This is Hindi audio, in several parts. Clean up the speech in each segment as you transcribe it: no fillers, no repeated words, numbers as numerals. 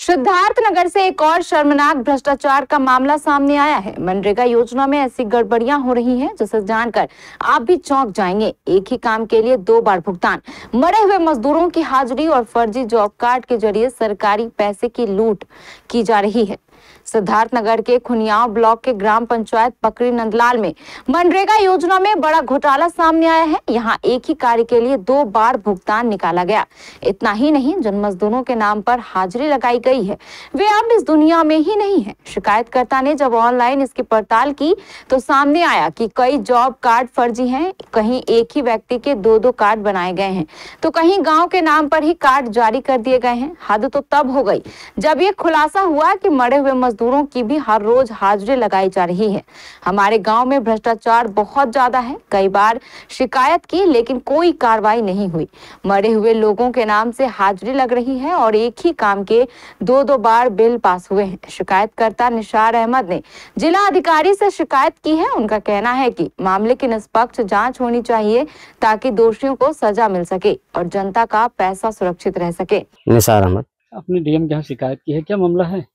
सिद्धार्थनगर से एक और शर्मनाक भ्रष्टाचार का मामला सामने आया है। मनरेगा योजना में ऐसी गड़बड़ियां हो रही हैं जिसे जानकर आप भी चौंक जाएंगे। एक ही काम के लिए 2 बार भुगतान, मरे हुए मजदूरों की हाजिरी और फर्जी जॉब कार्ड के जरिए सरकारी पैसे की लूट की जा रही है। सिद्धार्थनगर के खुनियाव ब्लॉक के ग्राम पंचायत पकड़ी नंदलाल में मनरेगा योजना में बड़ा घोटाला सामने आया है। यहाँ एक ही कार्य के लिए 2 बार भुगतान निकाला गया। इतना ही नहीं, जिन मजदूरों के नाम पर हाजिरी लगाई गई है वे अब इस दुनिया में ही नहीं है। शिकायतकर्ता ने जब ऑनलाइन इसकी पड़ताल की तो सामने आया कि कई जॉब कार्ड फर्जी हैं। कहीं एक ही व्यक्ति के 2-2 कार्ड बनाए गए हैं तो कहीं गांव के नाम पर ही कार्ड जारी कर दिए गए हैं। हद तो तब हो गई जब ये खुलासा हुआ कि मरे हुए मजदूरों की भी हर रोज हाजिरी लगाई जा रही है। हमारे गांव में भ्रष्टाचार बहुत ज्यादा है। कई बार शिकायत की लेकिन कोई कार्रवाई नहीं हुई। मरे हुए लोगों के नाम से हाजिरी लग रही है और एक ही काम के 2-2 बार बिल पास हुए हैं। शिकायतकर्ता निशार अहमद ने जिला अधिकारी से शिकायत की है। उनका कहना है कि मामले की निष्पक्ष जांच होनी चाहिए ताकि दोषियों को सजा मिल सके और जनता का पैसा सुरक्षित रह सके। निशार अहमद अपने डीएम के यहाँ शिकायत की है, क्या मामला है?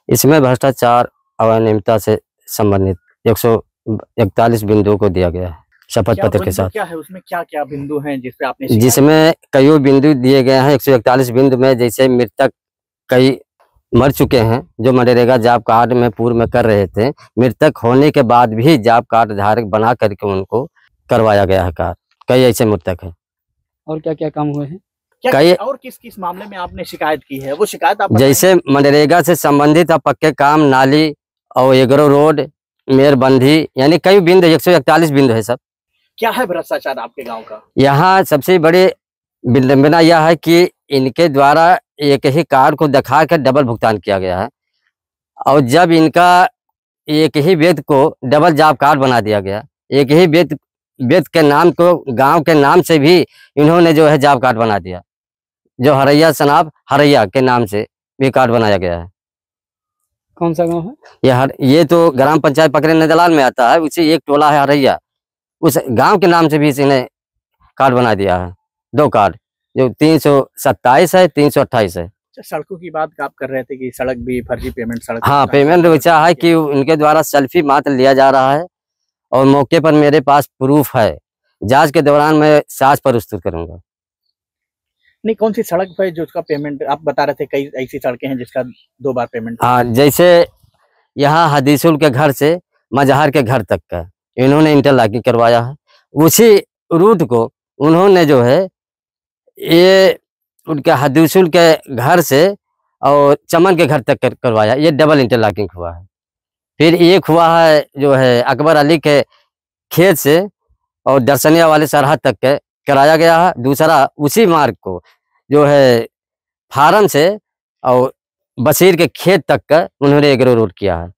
इसमें भ्रष्टाचार अनियमितता से संबंधित 141 बिंदुओं को दिया गया है शपथ पत्र के साथ। क्या है उसमें, क्या क्या बिंदु हैं जिसपे आपने जिसमें कई बिंदु दिए गए हैं। 141 बिंदु में जैसे मृतक कई मर चुके हैं जो मनरेगा जॉब कार्ड में पूर्व में कर रहे थे, मृतक होने के बाद भी जॉब कार्ड धारक बना करके उनको करवाया गया है कार्ड। कई ऐसे मृतक हैं। और क्या क्या काम हुए हैं? कई और किस किस मामले में आपने शिकायत की है? वो शिकायत आप जैसे मनरेगा से संबंधित पक्के काम, नाली और एग्रो रोड, मेयरबंदी, यानी कई बिंदु 141 बिंदु है सब। क्या है भ्रष्टाचार आपके गांव का? यहाँ सबसे बड़ी विडंबना यह है कि इनके द्वारा एक ही कार्ड को दिखा कर डबल भुगतान किया गया है और जब इनका एक ही व्यक्ति को डबल जॉब कार्ड बना दिया गया, एक ही व्यक्ति के नाम को गांव के नाम से भी इन्होंने जो है जॉब कार्ड बना दिया, जो हरैया सनाब हरैया के नाम से भी कार्ड बनाया गया है। कौन सा गांव है? ये तो ग्राम पंचायत पकड़े नंदलाल में आता है। उसी एक टोला है हरैया, उस गांव के नाम से भी इसने कार्ड बना दिया है। 2 कार्ड, जो 327 है, 328 है। सड़कों की बात आप कर रहे थे कि सड़क भी फर्जी पेमेंट सड़क। हाँ, पेमेंट वैसा है कि उनके द्वारा सेल्फी मात्र लिया जा रहा है और मौके पर मेरे पास प्रूफ है। जांच के दौरान मैं साक्ष्य प्रस्तुत करूंगा। नहीं, कौन सी सड़क पे जो उसका पेमेंट आप बता रहे थे? कई ऐसी सड़कें हैं जिसका 2 बार पेमेंट। हाँ, जैसे यहाँ हदीसुल के घर से मजहर के घर तक का इन्होंने इंटरलॉकिंग करवाया है। उसी रूट को उन्होंने जो है ये उनके हदीसुल के घर से और चमन के घर तक करवाया। ये डबल इंटरलॉकिंग हुआ है। फिर एक हुआ है जो है अकबर अली के खेत से और दर्शनिया वाले सरहद तक के कराया गया है। दूसरा उसी मार्ग को जो है फार्म से और बशीर के खेत तक का उन्होंने एग्रो रोड किया है।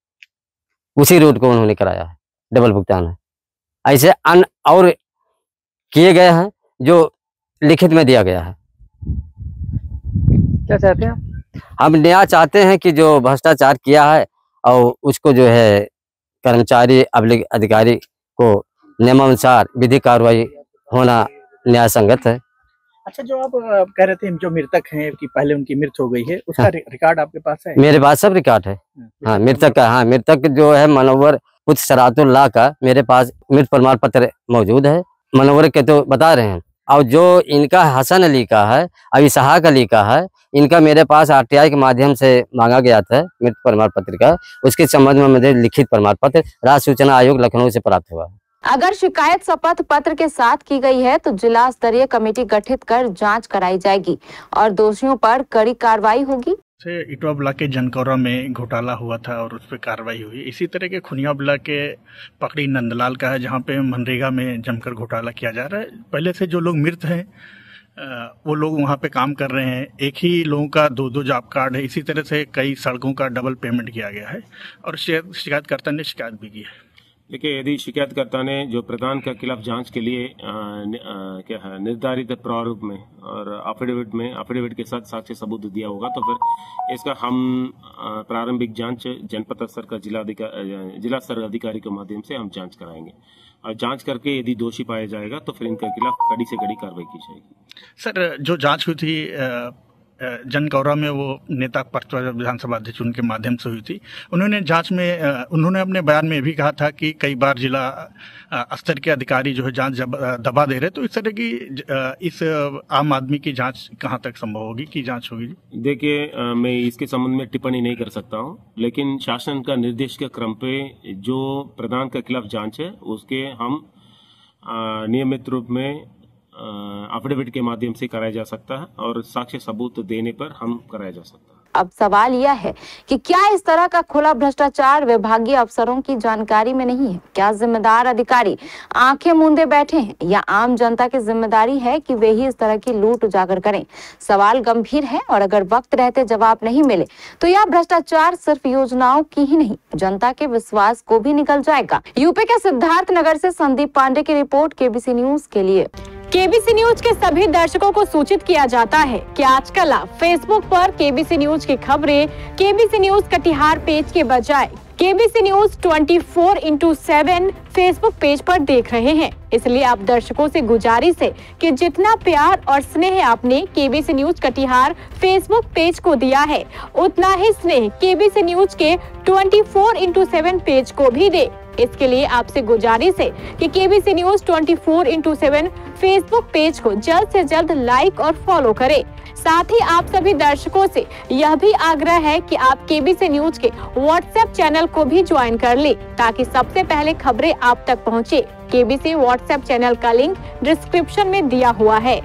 उसी रोड को उन्होंने कराया है, डबल भुगतान है। ऐसे अन्य और किए गए हैं जो लिखित में दिया गया है। क्या चाहते हैं आप? हम न्याय चाहते हैं कि जो भ्रष्टाचार किया है और उसको जो है कर्मचारी अभिलेख अधिकारी को नियमानुसार विधि कार्रवाई होना न्याय संगत है। अच्छा, जो आप कह रहे थे जो मृतक हैं कि पहले उनकी मृत्यु हो गई है, उसका हाँ। रिकॉर्ड आपके पास है? मेरे पास सब रिकॉर्ड है। हाँ, मृतक का, हाँ, मृतक जो है मनोवर पुत्र शरातुल्लाह का मेरे पास मृत प्रमाण पत्र मौजूद है। मनोवर के तो बता रहे हैं। और जो इनका हसन अली का है और इसहाक अली का है, इनका मेरे पास आरटीआई के माध्यम से मांगा गया था मृत प्रमाण पत्र का। उसके संबंध में मुझे लिखित प्रमाण पत्र राज्य सूचना आयोग लखनऊ से प्राप्त हुआ है। अगर शिकायत शपथ पत्र के साथ की गई है तो जिला स्तरीय कमेटी गठित कर जांच कराई जाएगी और दोषियों पर कड़ी कार्रवाई होगी। इटवा ब्लॉक के जनकौरा में घोटाला हुआ था और उस पर कार्रवाई हुई। इसी तरह के खुनिया ब्लॉक के पकड़ी नंदलाल का है जहां पे मनरेगा में जमकर घोटाला किया जा रहा है। पहले से जो लोग मृत हैं वो लोग वहां पे काम कर रहे हैं। एक ही लोगों का 2-2 जॉब कार्ड है। इसी तरह से कई सड़कों का डबल पेमेंट किया गया है और शिकायतकर्ता ने शिकायत भी की है। देखिए, यदि शिकायतकर्ता ने जो प्रधान के खिलाफ जांच के लिए क्या है निर्धारित प्रारूप में और अफिडेविट के साथ साक्ष्य सबूत दिया होगा तो फिर इसका हम प्रारंभिक जांच जनपद स्तर का जिला स्तर अधिकारी के माध्यम से हम जांच कराएंगे और जांच करके यदि दोषी पाया जाएगा तो फिर इनके खिलाफ कड़ी से कड़ी कार्रवाई की जाएगी। सर, जो जांच हुई थी जनकौरा में वो नेता पर्चा विधानसभा अध्यक्ष उनके माध्यम से हुई थी। उन्होंने जांच में उन्होंने अपने बयान में भी कहा था कि कई बार जिला स्तर के अधिकारी जो है जांच दबा दे रहे, तो इस तरह की इस आम आदमी की जांच कहां तक संभव होगी, की जांच होगी? देखिए, मैं इसके संबंध में टिप्पणी नहीं कर सकता हूं, लेकिन शासन का निर्देश के क्रम पे जो प्रधान के खिलाफ जांच है उसके हम नियमित रूप में एफिडेविट के माध्यम से कराया जा सकता है और साक्ष्य सबूत देने पर हम कराया जा सकता है। अब सवाल यह है कि क्या इस तरह का खुला भ्रष्टाचार विभागीय अफसरों की जानकारी में नहीं है? क्या जिम्मेदार अधिकारी आंखें मूंदे बैठे हैं या आम जनता की जिम्मेदारी है कि वे ही इस तरह की लूट उजागर करें? सवाल गंभीर है और अगर वक्त रहते जवाब नहीं मिले तो यह भ्रष्टाचार सिर्फ योजनाओं की ही नहीं, जनता के विश्वास को भी निकल जाएगा। यूपी के सिद्धार्थनगर से संदीप पांडे की रिपोर्ट केबीसी न्यूज के लिए। केबीसी न्यूज के सभी दर्शकों को सूचित किया जाता है कि आजकल आप फेसबुक पर केबीसी न्यूज की खबरें केबीसी न्यूज कटिहार पेज के बजाय केबीसी न्यूज 24/7 फेसबुक पेज पर देख रहे हैं। इसलिए आप दर्शकों से गुजारिश है कि जितना प्यार और स्नेह आपने KBC news Katihar Facebook page को दिया है, उतना ही स्नेह केबीसी न्यूज के 24/7 पेज को भी दे। इसके लिए आपसे गुजारिश है कि केबीसी न्यूज 24/7 फेसबुक पेज को जल्द से जल्द लाइक और फॉलो करें। साथ ही आप सभी दर्शकों से यह भी आग्रह है कि आप केबीसी न्यूज के व्हाट्सएप चैनल को भी ज्वाइन कर ले ताकि सबसे पहले खबरें आप तक पहुंचे। केबीसी व्हाट्सएप चैनल का लिंक डिस्क्रिप्शन में दिया हुआ है।